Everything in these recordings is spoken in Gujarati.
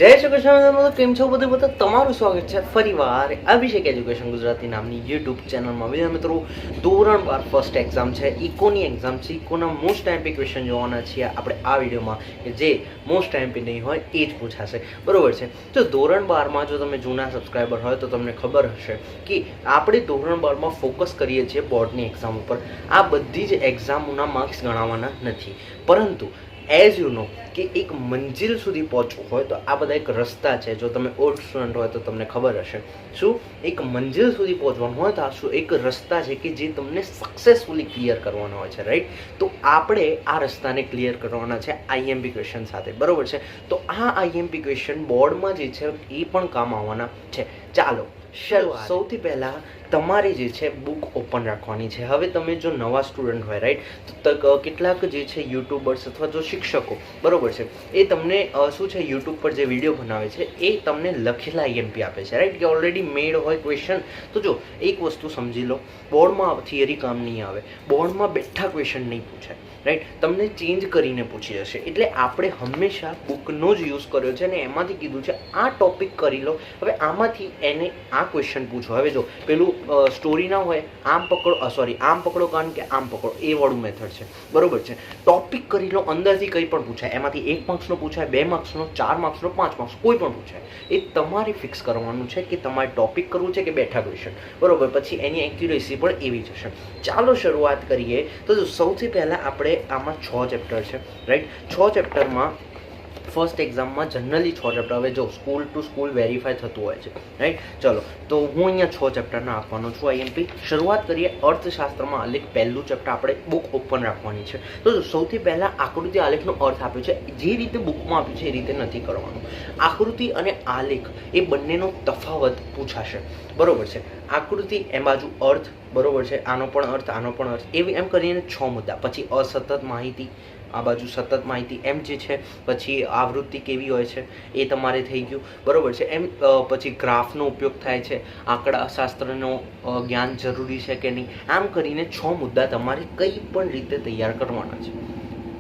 જય શ્રી કૃષ્ણ કેમ છો બધું બધા તમારું સ્વાગત છે ફરીવાર અભિષેક એજ્યુકેશન ગુજરાતી નામની યુટ્યુબ ચેનલમાં. વિદ્યાર્થી મિત્રો, ધોરણ 12 ફર્સ્ટ એક્ઝામ છે, ઇકોની એક્ઝામ છે. ઇકોના મોસ્ટ ટાઈમપી ક્વેશ્ચન જોવાના છીએ આપણે આ વિડીયોમાં, કે જે મોસ્ટ ટાઈમપી નહીં હોય એ જ પૂછાશે, બરોબર છે. તો ધોરણ 12માં જો તમે જૂના સબસ્ક્રાઈબર હોય તો તમને ખબર હશે કે આપણે ધોરણ 12માં ફોકસ કરીએ છીએ બોર્ડની એક્ઝામ ઉપર. આ બધી જ એક્ઝામોના માર્ક્સ ગણાવવાના નથી, પરંતુ એઝ યુ નો કે એક મંજિલ સુધી પહોંચવું હોય તો આ બધા એક રસ્તા છે. જો તમે ઓલ્ડ સ્ટુડન્ટ હોય તો તમને ખબર હશે શું એક મંજિલ સુધી પહોંચવાનું હોય તો આ શું એક રસ્તા છે કે જે તમને સક્સેસફુલી ક્લિયર કરવાનો હોય છે, રાઈટ. તો આપણે આ રસ્તાને ક્લિયર કરવાના છે આઈએમપી ક્વેશ્ચન સાથે, બરોબર છે. તો આ આઈએમપી ક્વેશ્ચન બોર્ડમાં જે છે એ પણ કામ આવવાના છે. ચાલો શરૂઆત. સૌથી પહેલાં તમારે જે છે બુક ઓપન રાખવાની છે. હવે તમે જો નવા સ્ટુડન્ટ હોય, રાઈટ, તો કેટલાક જે છે યુટ્યુબર્સ અથવા જો શિક્ષકો, બરોબર છે, એ તમને શું છે યુટ્યુબ પર જે વિડીયો બનાવે છે એ તમને લખેલા આઈએમપી આપે છે, રાઈટ, કે ઓલરેડી મેડ હોય ક્વેશ્ચન. તો જો એક વસ્તુ સમજી લો, બોર્ડમાં થિયરી કામ નહીં આવે, બોર્ડમાં બેઠા ક્વેશ્ચન નહીં પૂછાય, રાઈટ, તમને ચેન્જ કરીને પૂછી જશે. એટલે આપણે હંમેશા બુકનો જ યુઝ કર્યો છે અને એમાંથી કીધું છે આ ટોપિક કરી લો, હવે આમાંથી એને આ ક્વેશ્ચન પૂછો. હવે જો પેલું સ્ટોરી ના હોય, આમ પકડો, સોરી આમ પકડો કાન કે આમ પકડો, એ વાળું મેથડ છે, બરોબર છે. ટોપિક કરી લો, અંદરથી કંઈ પણ પૂછાય, એમાંથી 1 માર્ક્સનો પૂછાય, 2 માર્ક્સનો, 4 માર્ક્સનો, 5 માર્ક્સ, કોઈ પણ પૂછાય. એ તમારે ફિક્સ કરવાનું છે કે તમારે ટોપિક કરવું છે કે બેઠા ક્વેશ્ચન, બરોબર. પછી એની એક્યુરેસી પણ એવી જ હશે. ચાલો શરૂઆત કરીએ. તો સૌથી પહેલાં આપણે આમાં 6 ચેપ્ટર છે, રાઈટ. 6 ચેપ્ટરમાં ફર્સ્ટ એક્ઝામમાં જનરલી 6 ચેપ્ટર, હવે જો સ્કૂલ ટુ સ્કૂલ વેરીફાઈ થતું હોય છે, રાઈટ. ચલો, તો હું અહીંયા 6 ચેપ્ટરના આપવાનો છું આઈએમપી. શરૂઆત કરીએ. અર્થશાસ્ત્રમાં આલેખ પહેલું ચેપ્ટર આપણે બુક ઓપન રાખવાની છે. તો સૌથી પહેલાં આકૃતિ આલેખનો અર્થ આપ્યો છે, જે રીતે બુકમાં આપ્યું છે એ રીતે નથી કરવાનું. આકૃતિ અને આલેખ એ બંનેનો તફાવત પૂછાશે, બરોબર છે. આકૃતિ એ બાજુ અર્થ, બરોબર છે, આનો પણ અર્થ, આનો પણ અર્થ, એવી એમ કરીને 6 મુદ્દા. પછી અસતત માહિતી, આ બાજુ સતત માહિતી, એમ જે છે. પછી આવૃત્તિ કેવી હોય છે એ તમારે થઈ ગયું, બરોબર છે. એમ પછી ગ્રાફનો ઉપયોગ થાય છે, આંકડા શાસ્ત્રનો જ્ઞાન જરૂરી છે કે નહીં, આમ કરીને 6 મુદ્દા તમારે કંઈ પણ રીતે તૈયાર કરવાના છે,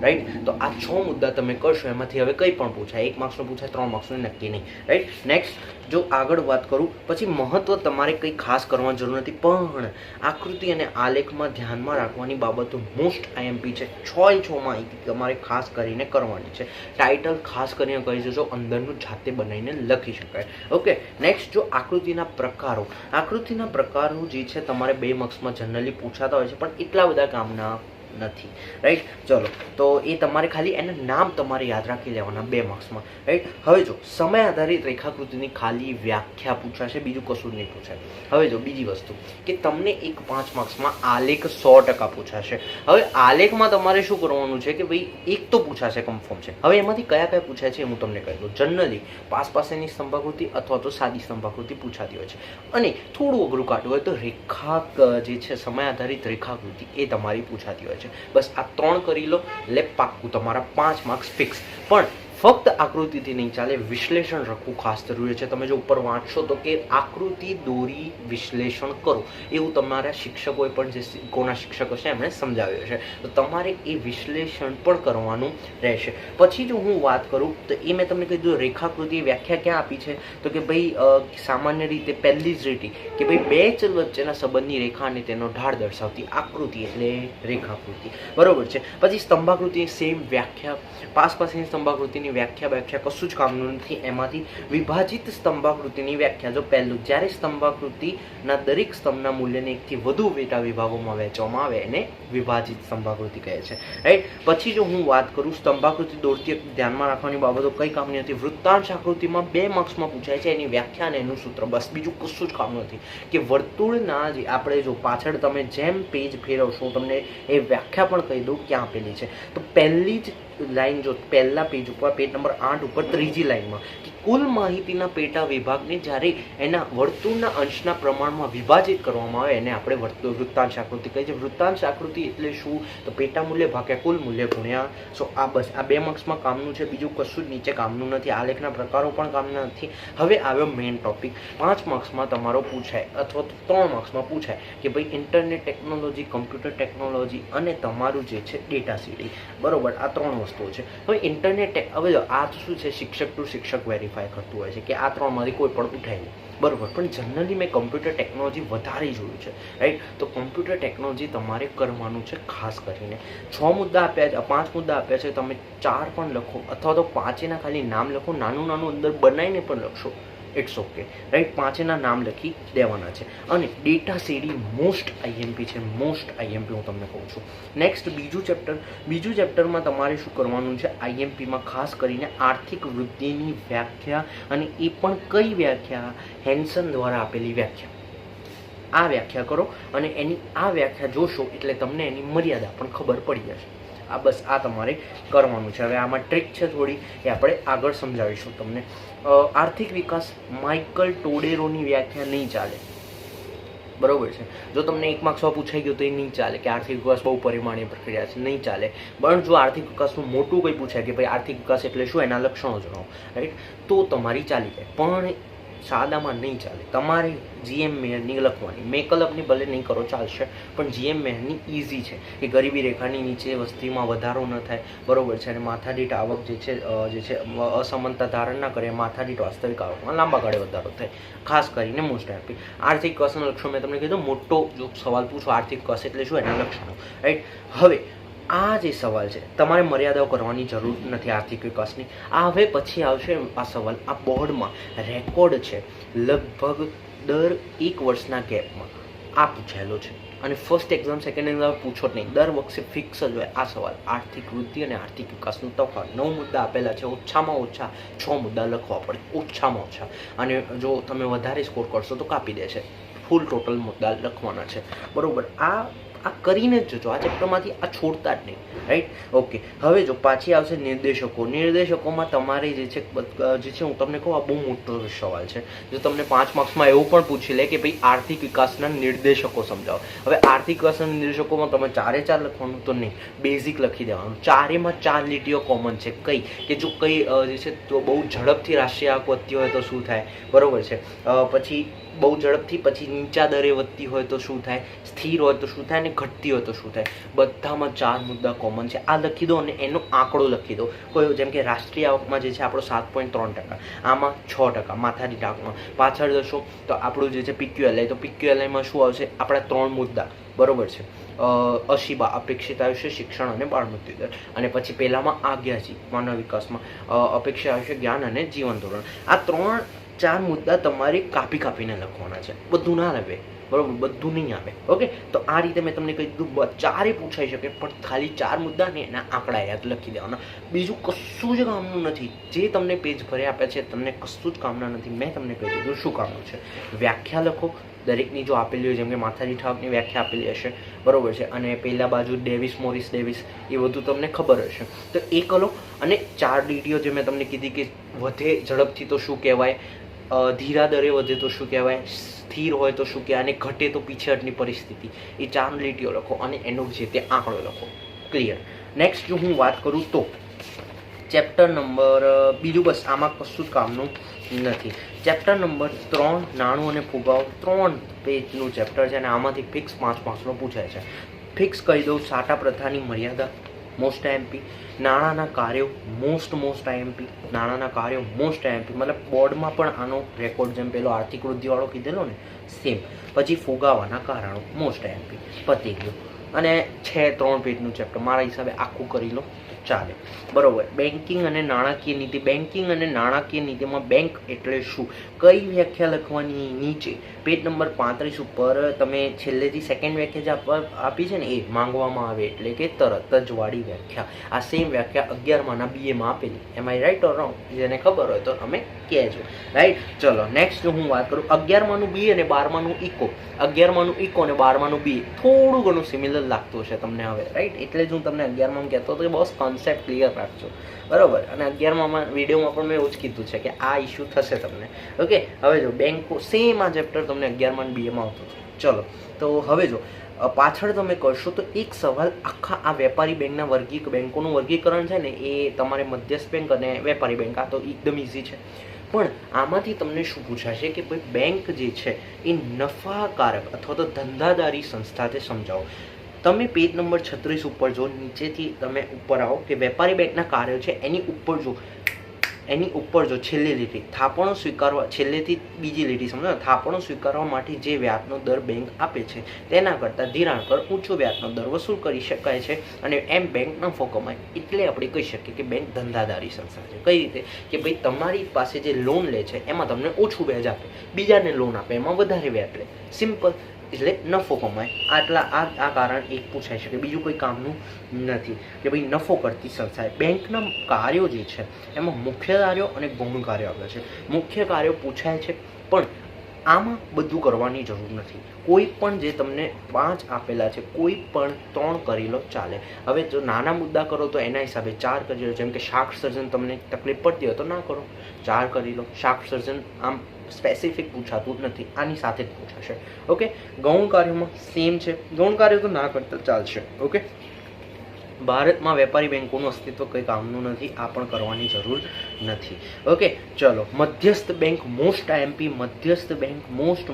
રાઈટ. તો આ 6 મુદ્દા તમે કરશો, એમાંથી હવે કંઈ પણ પૂછાય, 1 માર્ક્સનો પૂછાય, 3 માર્ક્સનો નક્કી નહીં, રાઈટ. નેક્સ્ટ જો આગળ વાત કરું, પછી મહત્વ તમારે કંઈ ખાસ કરવાની જરૂર નથી, પણ આકૃતિ અને આલેખમાં ધ્યાનમાં રાખવાની બાબતો મોસ્ટ આઈએમપી છે. 6 માહિતી તમારે ખાસ કરીને કરવાની છે. ટાઇટલ ખાસ કરીને કરી જજો, અંદરનું જાતે બનાવીને લખી શકાય, ઓકે. નેક્સ્ટ જો આકૃતિના પ્રકારો, આકૃતિના પ્રકારો જે છે તમારે 2 માર્ક્સમાં જનરલી પૂછાતા હોય છે, પણ એટલા બધા કામના નથી, રાઈટ. ચલો, તો એ તમારે ખાલી એના નામ તમારે યાદ રાખી લેવાના 2 માર્ક્સમાં, રાઈટ. હવે જો સમય આધારિત રેખાકૃતિની ખાલી વ્યાખ્યા પૂછાશે, બીજું કશું નહીં પૂછાય. હવે જો બીજી વસ્તુ કે તમને એક 5 માર્ક્સમાં આલેખ 100% પૂછાશે. હવે આલેખમાં તમારે શું કરવાનું છે કે ભાઈ એક તો પૂછાશે, કન્ફર્મ છે. હવે એમાંથી કયા કયા પૂછાય છે હું તમને કહી દઉં. જનરલી પાસેની સ્તંભાકૃતિ અથવા તો સાદી સ્તંભાકૃતિ પૂછાતી હોય છે, અને થોડું અઘરું કાઢવું હોય તો રેખા જે છે સમય આધારિત રેખાકૃતિ એ તમારી પૂછાતી હોય છે. બસ આ 3 કરી લો એટલે પાક્કું તમારા 5 માર્ક્સ ફિક્સ. પણ ફક્ત આકૃતિથી નહીં ચાલે, વિશ્લેષણ રાખવું ખાસ જરૂરી છે. તમે જો ઉપર વાંચશો તો કે આકૃતિ દોરી વિશ્લેષણ કરો, એવું તમારા શિક્ષકોએ પણ, જે કોના શિક્ષકો છે એમણે સમજાવ્યું છે. તો તમારે એ વિશ્લેષણ પણ કરવાનું રહેશે. પછી જો હું વાત કરું તો એ મેં તમને કીધું, રેખાકૃતિ વ્યાખ્યા ક્યાં આપી છે, તો કે ભાઈ સામાન્ય રીતે પહેલી જ રીતિ કે ભાઈ 2 ચલ વચ્ચેના સંબંધની રેખા અને તેનો ઢાળ દર્શાવતી આકૃતિ એટલે રેખાકૃતિ, બરોબર છે. પછી સ્તંભાકૃતિ સેમ વ્યાખ્યા, પાસેની સ્તંભાકૃતિની વ્યાખ્યા કશું જ કામનું નથી. એમાંથી વિભાજિત સ્તંભાકૃતિની વ્યાખ્યા, જો પહેલું, જ્યારે સ્તંભાકૃતિના દરેક સ્તંભના મૂલ્યને 1 થી વધુ પેટા વિભાગોમાં વહેંચવામાં આવે એને વિભાજિત સ્તંભાકૃતિ કહે છે, રાઈટ. પછી જો હું વાત કરું સ્તંભાકૃતિ દોરતી ધ્યાનમાં રાખવાની બાબતો કઈ કામની નથી. વૃત્તાંશ આકૃતિમાં 2 માર્ક્સમાં પૂછાય છે, એની વ્યાખ્યા અને એનું સૂત્ર, બસ, બીજું કશું જ કામ નથી. કે વર્તુળના જે આપણે જો પાછળ તમે જેમ પેજ ફેરવશો તમને એ વ્યાખ્યા પણ કહી દઉં ક્યાં આપેલી છે. તો પહેલી જ લાઈન જો પહેલા પેજ ઉપર, પેજ નંબર 8 ઉપર, ત્રીજી લાઈનમાં, કે કુલ માહિતીના પેટા વિભાગને જ્યારે એના વર્તુળના અંશના પ્રમાણમાં વિભાજિત કરવામાં આવે એને આપણે વૃત્તાંશ આકૃતિ કહીએ છીએ. વૃત્તાંશ આકૃતિ એટલે શું, તો પેટા મૂલ્ય ભાગ્યા કુલ મૂલ્ય ગુણ્યા 100. આ બસ આ 2 માર્ક્સમાં કામનું છે, બીજું કશું જ નીચે કામનું નથી. આલેખના પ્રકારો પણ કામના નથી. હવે આવ્યો મેઇન ટોપિક. 5 માર્ક્સમાં તમારો પૂછાય અથવા તો 3 માર્ક્સમાં પૂછાય કે ભાઈ ઇન્ટરનેટ ટેકનોલોજી, કમ્પ્યુટર ટેકનોલોજી અને તમારું જે છે ડેટા સીડી, બરોબર. આ 3 વસ્તુ વસ્તુઓ છે. હવે ઇન્ટરનેટ હવે આ શું છે, શિક્ષક ટુ શિક્ષક વેરીફાય કરતું હોય છે કે આ ત્રણમાંથી કોઈ પણ ઉઠાય નહીં, બરાબર. પણ જનરલી મેં કમ્પ્યુટર ટેકનોલોજી વધારે જોયું છે, રાઈટ. તો કમ્પ્યુટર ટેકનોલોજી તમારે કરવાનું છે ખાસ કરીને 6 મુદ્દા આપ્યા છે, 5 મુદ્દા આપ્યા છે, તમે 4 પણ લખો અથવા તો 5 ખાલી નામ લખો, નાનું નાનું અંદર બનાવીને પણ લખશો, ઇટ્સ ઓકે, રાઈટ. 5 નામ લખી દેવાના છે. અને ડેટા સીડી મોસ્ટ આઈએમપી છે, મોસ્ટ આઈએમપી હું તમને કહું છું. નેક્સ્ટ બીજું ચેપ્ટરમાં તમારે શું કરવાનું છે, આઈએમપીમાં ખાસ કરીને આર્થિક વૃદ્ધિની વ્યાખ્યા, અને એ પણ કઈ વ્યાખ્યા, હેન્સન દ્વારા આપેલી વ્યાખ્યા. આ વ્યાખ્યા કરો અને એની આ વ્યાખ્યા જોશો એટલે તમને એની મર્યાદા પણ ખબર પડી જશે. બસ આ તમારે કરવાનું છે. હવે આમાં ટ્રીક છે થોડી, એ આપણે આગળ સમજાવીશું તમને. આર્થિક વિકાસ માઇકલ ટોડેરોની વ્યાખ્યા નહીં ચાલે, બરોબર છે. જો તમને 1 માર્ક્સમાં પૂછાઈ ગયું તો એ નહીં ચાલે કે આર્થિક વિકાસ બહુ પરિમાણીય પ્રક્રિયા છે, નહીં ચાલે. પણ જો આર્થિક વિકાસનું મોટું કંઈ પૂછાય કે ભાઈ આર્થિક વિકાસ એટલે શું, એના લક્ષણો જણાવો, રાઈટ, તો તમારી ચાલી જાય. પણ સાદામાં નહીં ચાલે, તમારે જીએમ મેહરની લખવાની. મેકલઅપની ભલે નહીં કરો ચાલશે, પણ જીએમ મેહરની ઇઝી છે કે ગરીબી રેખાની નીચે વસ્તીમાં વધારો ન થાય, બરોબર છે. અને માથાદીઠ આવક જે છે અસમાનતા ધારણ ના કરે, માથાદીઠ વાસ્તવિક આવકમાં લાંબા ગાળે વધારો થાય, ખાસ કરીને મોસ્ટ આઈએમપી. આર્થિક વિકાસના લક્ષણો મેં તમને કીધું, મોટો જો સવાલ પૂછો આર્થિક વિકાસ એટલે શું, એના લક્ષણો, રાઈટ. હવે આ જે સવાલ છે તમારે મર્યાદાઓ કરવાની જરૂર નથી આર્થિક વિકાસની. હવે પછી આવશે આ સવાલ, આ બોર્ડમાં રેકોર્ડ છે લગભગ દર 1 વર્ષના ગેપમાં આ પૂછાયેલો છે. અને ફર્સ્ટ એક્ઝામ સેકન્ડ એક્ઝામ પૂછો જ નહીં, દર વખતે ફિક્સ જ હોય આ સવાલ. આર્થિક વૃદ્ધિ અને આર્થિક વિકાસનું તફાવત. 9 મુદ્દા આપેલા છે, ઓછામાં ઓછા 6 મુદ્દા લખવા પડે, ઓછામાં ઓછા. અને જો તમે વધારે સ્કોર કરશો તો કાપી દેશે. ફૂલ ટોટલ મુદ્દા લખવાના છે, બરોબર. આ કરીને જ જોજો, આ ચેપ્ટરમાંથી આ છોડતા જ નહીં, રાઈટ. ઓકે, હવે જો પાછી આવશે નિર્દેશકોમાં તમારે જે છે હું તમને કહું, આ બહુ મોટો સવાલ છે. જો તમને 5 માર્ક્સમાં એવું પણ પૂછી લે કે ભાઈ આર્થિક વિકાસના નિર્દેશકો સમજાવો. હવે આર્થિક વિકાસના નિર્દેશકોમાં તમે 4 લખવાનું તો નહીં, બેઝિક લખી દેવાનું. 4 લીટીઓ કોમન છે. કઈ કે જો કઈ જે છે તો બહુ ઝડપથી રાષ્ટ્રીય આવક વધતી હોય તો શું થાય, બરોબર છે. પછી બહુ ઝડપથી પછી નીચા દરે વધતી હોય તો શું થાય, સ્થિર હોય તો શું થાય, અને ઘટતી હોય તો શું થાય. બધામાં 4 મુદ્દા કોમન છે. આ લખી દો અને એનો આંકડો લખી દો. કોઈ જેમ કે રાષ્ટ્રીય આવકમાં જે છે આપણો 7.3%, આમાં 6%, માથાદીઠ આવકમાં. પાછળ જશો તો આપણું જે છે પીક્યુએલઆઈ, તો પીક્યુએલઆઈમાં શું આવશે, આપણા 3 મુદ્દા, બરોબર છે. અશીબા, અપેક્ષિત આયુષ્ય, શિક્ષણ અને બાળ મૃત્યુ દર. અને પછી પહેલામાં આગ્યાજી, માનવ વિકાસમાં અપેક્ષિત આયુષ્ય, જ્ઞાન અને જીવન ધોરણ. આ 3-4 મુદ્દા તમારે કાપીને લખવાના છે, બધું ના આવે, બરોબર, બધું નહીં આવે. ઓકે, તો આ રીતે મેં તમને કહી દીધું, 4 પૂછાઈ શકે, પણ ખાલી 4 મુદ્દા ને એના આંકડા યાદ લખી દેવાના. બીજું કશું જ કામનું નથી. જે તમને પેજ ભરે આપ્યા છે તમને કશું જ કામના નથી. મેં તમને કહી દીધું શું કામનું છે. વ્યાખ્યા લખો દરેકની, જો આપેલી હોય, જેમ કે માથાદીઠ આવકની વ્યાખ્યા આપેલી હશે, બરોબર છે. અને પહેલા બાજુ મોરિસ ડેવિસ એ બધું તમને ખબર હશે, તો એ કરો. અને 4 લીટીઓ જે મેં તમને કીધી કે વધે ઝડપથી તો શું કહેવાય, ધીરા દરે વધે તો શું કહેવાય, સ્થિર હોય તો શું કહેવાય, અને ઘટે તો પીછેહટની પરિસ્થિતિ. એ 4 લીટીઓ લખો અને એનો જે તે આંકડો લખો. ક્લિયર. નેક્સ્ટ જો હું વાત કરું તો ચેપ્ટર નંબર બીજું, બસ આમાં કશું જ કામનું નથી. ચેપ્ટર નંબર 3 નાણું અને ફુગાવો, 3 પેજનું ચેપ્ટર છે અને આમાંથી ફિક્સ 5 માર્ક્સનો પૂછાય છે. ફિક્સ કહી દઉં, સાટા પ્રથાની મર્યાદા, મોસ્ટ આઈએમપી. નાણાંના કાર્યો, મોસ્ટ આઈએમપી. નાણાંના કાર્યો મોસ્ટ આઈએમપી, મતલબ બોર્ડમાં પણ આનો રેકોર્ડ, જેમ પેલો આર્થિક વૃદ્ધિવાળો કીધેલો ને, સેમ. પછી ફુગાવાના કારણો, મોસ્ટ આઈએમપી, પતી ગયું. અને છે 3 પેજનું ચેપ્ટર, મારા હિસાબે આખું કરી લો ચાલે, બરોબર. બેન્કિંગ અને નાણાકીય નીતિ. બેન્કિંગ અને નાણાકીય નીતિમાં બેંક એટલે શું, કઈ વ્યાખ્યા લખવાની, નીચે પેજ નંબર 35 ઉપર તમે છેલ્લેથી સેકન્ડ વ્યાખ્યા જે આપી છે ને, એ માંગવામાં આવે એટલે કે તરત જ વાળી વ્યાખ્યા. આ સેમ વ્યાખ્યા 11માના બીએમાં આપેલી. એમ આઈ રાઈટ ઓર રોંગ? જેને ખબર હોય તો તમે કહેજો, રાઈટ. ચલો નેક્સ્ટ હું વાત કરું, 11માનું બી અને 12માનું ઇકો. 11માનું ઇકો અને 12માનું બી થોડું ઘણું સિમિલર લાગતું હશે તમને હવે, રાઈટ. એટલે જ હું તમને 11મામાં કહેતો હતો કે બસ કોન્સેપ્ટ ક્લિયર રાખજો, બરોબર. અને 11મામાં વિડીયોમાં પણ મેં એવું જ કીધું છે કે આ ઇસ્યુ થશે તમને. ઓકે, હવે જો બેંકો, સેમ આ ચેપ્ટર તમને 11માનું બીએમાં આવતું હતું. ચલો, તો હવે જો પાછળ તમે કરશો તો એક સવાલ આખા આ વેપારી બેંકના બેંકોનું વર્ગીકરણ છે ને, એ તમારે મધ્યસ્થ બેંક અને વેપારી બેંક, આ તો એકદમ ઇઝી છે. પણ આમાંથી તમને શું પૂછાશે કે ભાઈ બેંક જે છે એ નફાકારક અથવા તો ધંધાદારી સંસ્થા તે સમજાવો. તમે પેજ નંબર 36 ઉપર જો, નીચેથી તમે ઉપર આવો કે વેપારી બેંકના કાર્યો છે એની ઉપર જો છેલ્લી લીટી થાપણો સ્વીકારવા, છેલ્લેથી બીજી લીટી સમજો, થાપણો સ્વીકારવા માટે જે વ્યાજનો દર બેંક આપે છે તેના કરતાં ધિરાણ પર ઊંચો વ્યાજનો દર વસૂલ કરી શકાય છે અને એમ બેંક નફો કમાય. એટલે આપણે કહી શકીએ કે બેંક ધંધાદારી સંસ્થા છે. કઈ રીતે કે ભાઈ તમારી પાસે જે લોન લે છે એમાં તમને ઓછું વ્યાજ આપે, બીજાને લોન આપે એમાં વધારે વ્યાજ લે, સિમ્પલ. એટલે નફો કમાય. આ કારણ એક પૂછાઈ શકે, બીજું કોઈ કામનું નથી કે ભાઈ નફો કરતી સંસ્થા. બેંકના કાર્યો જે છે એમાં મુખ્ય કાર્યો અને ગૌણ કાર્યો આવે છે. મુખ્ય કાર્યો પૂછાય છે પણ આમાં બધું કરવાની જરૂર નથી. કોઈ પણ જે તમને 5 આપેલા છે કોઈ પણ 3 કરી લો ચાલે. હવે જો નાના મુદ્દા કરો તો એના હિસાબે 4 કરી લો. જેમ કે શાક સર્જન તમને તકલીફ પડતી હોય તો ના કરો, 4 કરી લો. શાક સર્જન આમ સ્પેસિફિક પૂછાતું નથી, આની સાથે જ પૂછાશે. ઓકે, ગૌણ કાર્યોમાં સેમ છે, ગૌણ કાર્યો તો ના કરતા ચાલશે. ઓકે, ભારતમાં વેપારી બેંકોનું અસ્તિત્વ કંઈ કામનું નથી, આ પણ કરવાની જરૂર નથી. ઓકે, ચલો. મધ્યસ્થ બેંક મોસ્ટ આઈએમપી, મધ્યસ્થ બેંક મોસ્ટ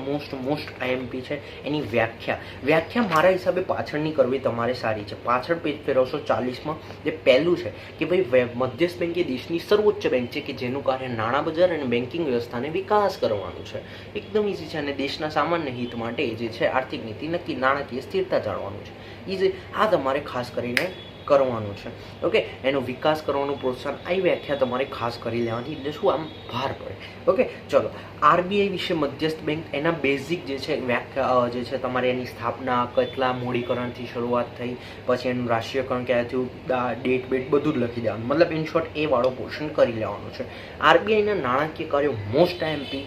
આઈએમપી છે. એની વ્યાખ્યા મારા હિસાબે પાછળની કરવી તમારે સારી છે. પાછળ પેજ ફેરવશો 40માં. જે પહેલું છે કે ભાઈ મધ્યસ્થ બેંક એ દેશની સર્વોચ્ચ બેંક છે કે જેનું કાર્ય નાણાં બજાર અને બેન્કિંગ વ્યવસ્થાને વિકાસ કરવાનું છે. એકદમ ઈઝી છે. અને દેશના સામાન્ય હિત માટે જે છે આર્થિક નીતિ નક્કી, નાણાકીય સ્થિરતા જાળવવાનું છે. ઈઝી. આ તમારે ખાસ કરીને કરવાનું છે. ઓકે, એનો વિકાસ કરવાનું પ્રોત્સાહન, આ વ્યાખ્યા તમારે ખાસ કરી લેવાની, એટલે શું આમ ભાર પડે. ઓકે, ચલો. આરબીઆઈ વિશે મધ્યસ્થ બેંક, એના બેઝિક જે છે વ્યાખ્યા જે છે તમારે એની સ્થાપના, કેટલા મૂડીકરણથી શરૂઆત થઈ, પછી એનું રાષ્ટ્રીયકરણ ક્યાં થયું, ડેટ બેટ બધું જ લખી દેવાનું. મતલબ ઇન શોર્ટ એ વાળો પોર્શન કરી લેવાનું છે. આરબીઆઈના નાણાકીય કાર્યો મોસ્ટ આઈએમપી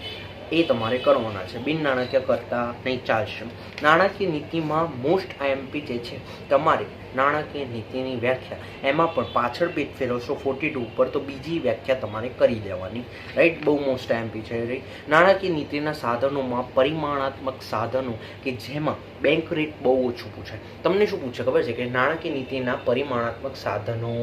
એ તમારે કરવાના છે. બિન નાણાકીય કરતા નહીં ચાલશે. નાણાકીય નીતિમાં મોસ્ટ આઈએમપી જે છે તમારે નાણાકીય નીતિની વ્યાખ્યા, એમાં પણ પાછળ પેજ ફેરવશો 42 ઉપર તો બીજી વ્યાખ્યા તમારે કરી દેવાની. રાઈટ, બહુ મોસ્ટ આઈએમપી છે. રાઈટ, નાણાકીય નીતિના સાધનોમાં પરિમાણાત્મક સાધનો કે જેમાં બેંક રેટ બહુ ઓછું પૂછાય. તમને શું પૂછે ખબર છે કે નાણાકીય નીતિના પરિમાણાત્મક સાધનો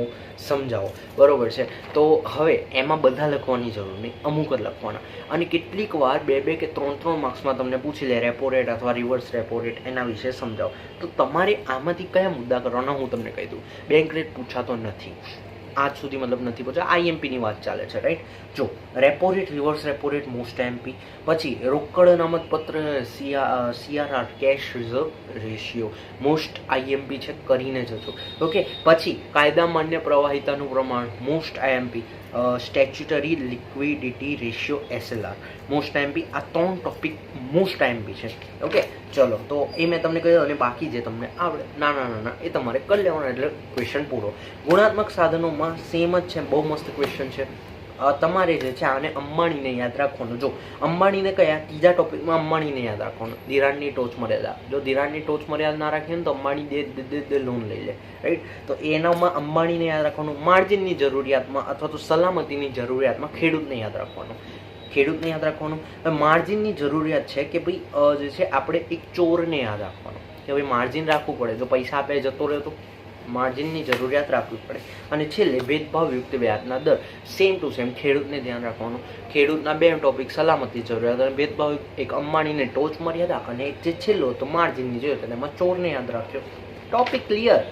સમજાવો, બરોબર છે. તો હવે એમાં બધા લખવાની જરૂર નહીં, અમુક જ લખવાના. અને કેટલીક વાર 2 કે 3 માર્ક્સમાં તમને પૂછી લે રેપો રેટ અથવા રિવર્સ રેપો રેટ, એના વિશે સમજાવો. તો તમારે આમાંથી કયા મુદ્દા કરવાના હું તમને કહી દઉં. બેંક રેટ પૂછાતો નથી આજ સુધી, મતલબ નથી પૂછા. આઈએમપીની વાત ચાલે છે. રાઈટ, જો repo rate, reverse repo rate most IMP. પછી રોકડ અનામતપત્ર, CRR cash reserve ratio most IMP છે, કરીને જજો. ઓકે, પછી કાયદા માન્ય પ્રવાહિતાનું પ્રમાણ મોસ્ટ આઈએમપી. Statutory liquidity ratio SLR most IMP. આ 3 ટોપિક મોસ્ટ આઈએમપી છે. ઓકે, ચલો. તો એ મેં તમને કહ્યું, અને બાકી જે તમને આવડે નાના એ તમારે કરી લેવાના, એટલે ક્વેશ્ચન પૂરો. ગુણાત્મક સાધનોમાં સેમ જ છે, બહુ મસ્ત ક્વેશ્ચન છે. તમારે જે છે આને અંબાણીને યાદ રાખવાનું. જો અંબાણીને કયા ત્રીજા ટોપિકમાં અંબાણીને યાદ રાખવાનું, ધિરાણની ટોચ મર્યાદા. જો ધિરાણની ટોચ મર્યાદા ના રાખીએ ને તો અંબાણી દે લોન લઈ લે. રાઈટ, તો એનામાં અંબાણીને યાદ રાખવાનું. માર્જિનની જરૂરિયાતમાં અથવા તો સલામતીની જરૂરિયાતમાં ખેડૂતને યાદ રાખવાનું. ખેડૂતને યાદ રાખવાનું. માર્જિનની જરૂરિયાત છે કે ભાઈ જે છે આપણે એક ચોરને યાદ રાખવાનું કે ભાઈ માર્જિન રાખવું પડે, જો પૈસા આપે જતો રહે તો માર્જિનની જરૂરિયાત રાખવી પડે. અને છેલ્લે ભેદભાવયુક્ત વ્યાજના દર, સેમ ટુ સેમ ખેડૂતને ધ્યાન રાખવાનું. ખેડૂતના 2 ટોપિક, સલામતી જરૂરિયાત અને ભેદભાવ, એક અંબાણીને ટોચ મર્યાદા, અને એક જે છેલ્લો તો માર્જિનની જરૂરિયાત, એમાં ચોરને યાદ રાખ્યો. Topic clear.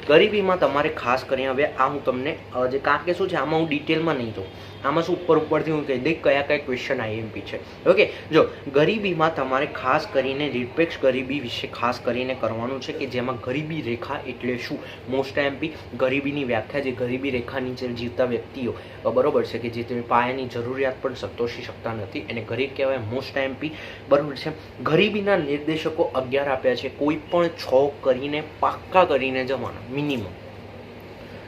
ગરીબીમાં તમારે ખાસ કરીને, હવે આ હું તમને જે કારણ કે શું છે આમાં હું ડિટેલમાં નહીં જોઉં, આમાં શું ઉપરથી હું કહી દઈ કયા ક્વેશ્ચન આઈએમપી છે. ઓકે, જો ગરીબીમાં તમારે ખાસ કરીને નિરપેક્ષ ગરીબી વિશે ખાસ કરીને કરવાનું છે કે જેમાં ગરીબી રેખા એટલે શું, મોસ્ટ આઈએમપી. ગરીબીની વ્યાખ્યા, જે ગરીબી રેખા નીચે જીવતા વ્યક્તિઓ, બરોબર છે, કે જે પાયાની જરૂરિયાત પણ સંતોષી શકતા નથી, એને ગરીબ કહેવાય, મોસ્ટ આઈએમપી. બરોબર છે. ગરીબીના નિર્દેશકો 11 આપ્યા છે. કોઈ પણ 6 કરીને પાક્કા કરીને જવાના મિનિમમ.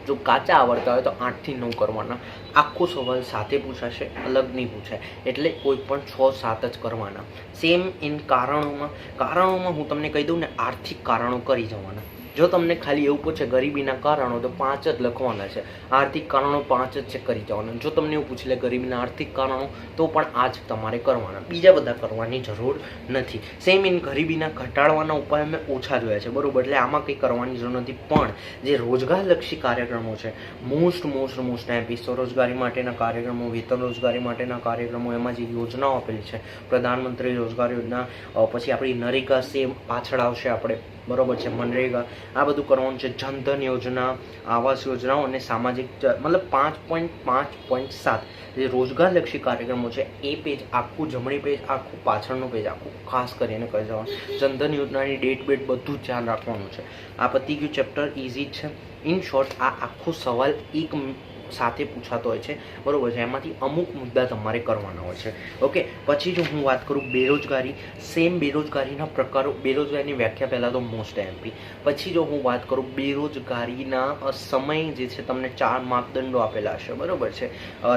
જો કાચા આવડતા હોય તો 8 થી 9 કરવાના. આખો સવાલ સાથે પૂછાશે, અલગ નહીં પૂછાય, એટલે કોઈ પણ 6-7 જ કરવાના. સેમ ઇન કારણોમાં હું તમને કહી દઉં ને, આર્થિક કારણો કરી જવાના. જો તમને ખાલી એવું પૂછે ગરીબીના કારણો તો 5 જ લખવાના છે. આર્થિક કારણો 5 જ છે, કરી જવાના. જો તમને એવું પૂછી લે ગરીબીના આર્થિક કારણો તો પણ આ જ તમારે કરવાના, બીજા બધા કરવાની જરૂર નથી. સેમ ઇન ગરીબીના ઘટાડવાના ઉપાય મેં ઓછા જોયા છે, બરોબર, એટલે આમાં કંઈ કરવાની જરૂર નથી. પણ જે રોજગારલક્ષી કાર્યક્રમો છે મોસ્ટ આઈએમપી, સ્વરોજગારી માટેના કાર્યક્રમો, વેતન રોજગારી માટેના કાર્યક્રમો, એમાં જે યોજનાઓ આપેલી છે પ્રધાનમંત્રી રોજગાર યોજના, પછી આપણી નરેગા, સેમ પાછળ આવશે આપણે બરોબર છે, મનરેગા આ બધું કરવાનું છે, જનધન યોજના, આવાસ યોજનાઓ અને સામાજિક મતલબ 5.5.7 જે રોજગારલક્ષી કાર્યક્રમો છે એ પેજ આખું, જમણી પેજ આખું, પાછળનું પેજ આખું ખાસ કરીને કહી જવાનું. જનધન યોજનાની ડેટ બેટ બધું જ ધ્યાન રાખવાનું છે. આ પતી ગયું ચેપ્ટર, ઇઝી છે. ઇન શોર્ટ આ આખો સવાલ એક સાથે પૂછાતો હોય છે, બરોબર છે. એમાંથી અમુક મુદ્દા તમારે કરવાના હોય છે. ઓકે, પછી જો હું વાત કરું બેરોજગારી, સેમ બેરોજગારીના પ્રકારો, બેરોજગારીની વ્યાખ્યા પહેલાં તો મોસ્ટ એમપી. પછી જો હું વાત કરું બેરોજગારીના સમય જે છે, તમને 4 માપદંડો આપેલા હશે, બરોબર છે,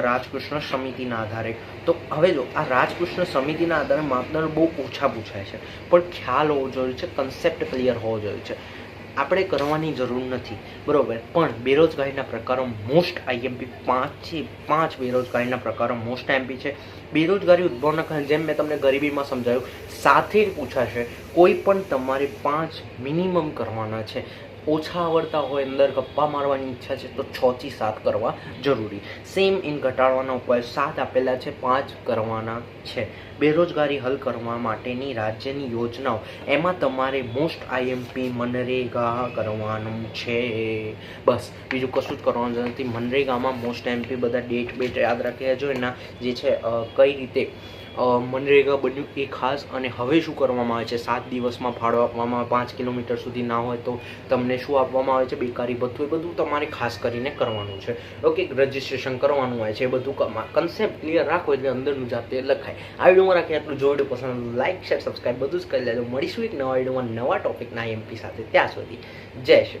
રાજકૃષ્ણ સમિતિના આધારે. તો હવે જો આ રાજકૃષ્ણ સમિતિના આધારે માપદંડ બહુ ઓછા પૂછાય છે, પણ ખ્યાલ હોવો જોઈએ છે, કન્સેપ્ટ ક્લિયર હોવો જોઈએ છે. આપણે કરવાની જરૂર નથી, બરોબર. પણ બેરોજગારીના પ્રકારો મોસ્ટ આઈએમપી 5 છે. 5 બેરોજગારીના પ્રકારો મોસ્ટ આઈએમપી છે. બેરોજગારી ઉદ્ભવના કારણે, જેમ મેં તમને ગરીબીમાં સમજાવ્યું, સાથે જ પૂછાશે. કોઈ પણ તમારે 5 મિનિમમ કરવાના છે. ઓછા આવડતા હોય, અંદર ગપ્પા મારવાની ઈચ્છા છે તો 6 થી 7 કરવા જરૂરી. સેમ ઇન ઘટાડવાના ઉપાય 7 આપેલા છે, 5 કરવાના છે. બેરોજગારી હલ કરવા માટેની રાજ્યની યોજનાઓ, એમાં તમારે મોસ્ટ આઈએમપી મનરેગા કરવાનું છે. બસ બીજું કશું જ કરવાનું નથી. મનરેગામાં મોસ્ટ આઈએમપી બધા ડેટ બેટ યાદ રાખ્યા જો એના જે છે કઈ રીતે મનરેગા બન્યું એ ખાસ. અને હવે શું કરવામાં આવે છે, 7 દિવસમાં ફાળો આપવામાં આવે, 5 કિલોમીટર સુધી ના હોય તો તમને શું આપવામાં આવે છે, બેકારી ભથ્થું. એ બધું તમારે ખાસ કરીને કરવાનું છે. ઓકે, રજિસ્ટ્રેશન કરવાનું હોય છે, એ બધું કન્સેપ્ટ ક્લિયર રાખો એટલે અંદરનું જાતે લખાય. આ વિડીયોમાં રાખીએ આટલું. જો વિડીયો પસંદ લાઈક, શેર, સબસ્ક્રાઈબ બધું જ કરી લેજો. મળીશું એક નવા વિડીયોમાં નવા ટોપિકના એમપી સાથે. ત્યાં સુધી જય શ્રી કૃષ્ણ.